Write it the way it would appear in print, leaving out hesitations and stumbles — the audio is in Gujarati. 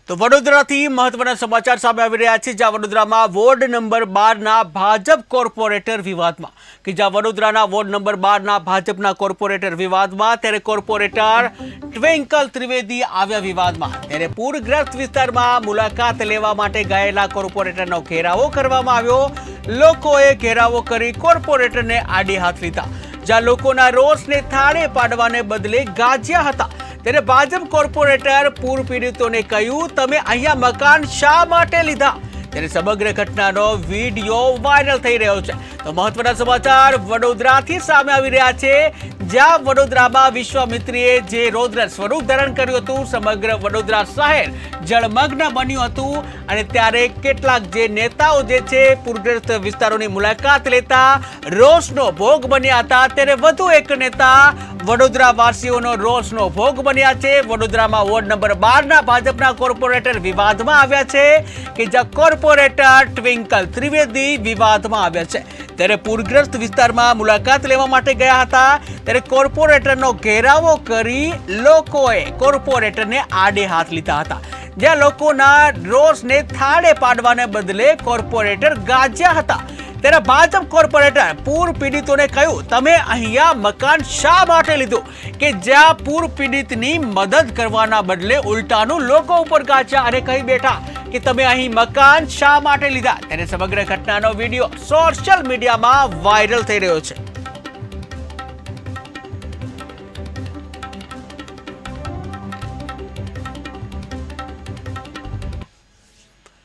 તો વડોદરાથી મહત્વના સમાચાર સામે આવી રહ્યા છે, જ્યાં વડોદરામાં વોર્ડ નંબર 12ના ભાજપ કોર્પોરેટર વિવાદમાં કે જ્યાં વડોદરાના વોર્ડ નંબર 12ના ભાજપના કોર્પોરેટર વિવાદમાં ત્યારે કોર્પોરેટર ટ્વિંકલ ત્રિવેદી આવ્યા વિવાદમાં ત્યારે પૂરગ્રસ્ત વિસ્તારમાં મુલાકાત લેવા માટે ગયેલા કોર્પોરેટરનો ઘેરાવો કરવામાં આવ્યો। લોકોએ ઘેરાવો કરી કોર્પોરેટરને આડી હાથ લીધા, જ્યાં લોકોના રોષને થાળે પાડવાને બદલે ગાજ્યા હતા। ત્યારે ભાજપ કોર્પોરેટર પૂર પીડિતોને કહ્યું, તમે અહીંયા મકાન શા માટે લીધા? ત્યારે સમગ્ર ઘટનાનો વિડીયો વાયરલ થઈ રહ્યો છે। તો મહત્વના સમાચાર વડોદરાથી સામે આવી રહ્યા છે, જ્યાં વડોદરામાં વિશ્વામિત્રીએ જે રૌદ્ર સ્વરૂપ ધારણ કર્યું હતું, સમગ્ર વડોદરા શહેર જળમગ્ન બન્યું હતું અને ત્યારે કેટલાક જે નેતાઓ જે છે પૂરગ્રસ્ત વિસ્તારોની મુલાકાત લેતા રોષનો ભોગ બન્યા હતા। ત્યારે વધુ એક નેતા વડોદરા વાસીઓનો રોષનો ભોગ બન્યા છે। વડોદરામાં વોર્ડ નંબર 12ના ભાજપના કોર્પોરેટર વિવાદમાં આવ્યા છે કે જ્યાં કોર્પોરેટર ટ્વિંકલ ત્રિવેદી વિવાદમાં આવ્યા છે। ત્યારે પૂરગ્રસ્ત વિસ્તારમાં મુલાકાત લેવા માટે ગયા હતા, ત્યારે કોર્પોરેટરનો ઘેરાવો કરી લોકોએ કોર્પોરેટરને આડે હાથ લીધા હતા, જ્યાં લોકોના રોષને થાળે પાડવાને બદલે કોર્પોરેટર ગાજ્યા હતા। ત્યારે ભાજપ કોર્પોરેટર પૂર પીડિતોને કહ્યું, તમે અહીંયા મકાન શા માટે લીધું? કે જ્યાં પૂર પીડિતની મદદ કરવાના બદલે ઉલટાનું લોકો ઉપર ગાજ્યા અને કહી બેઠા કે તમે અહીં મકાન શા માટે લીધા? ત્યારે સમગ્ર ઘટનાનો વિડીયો સોશિયલ મીડિયામાં વાયરલ થઈ રહ્યો છે।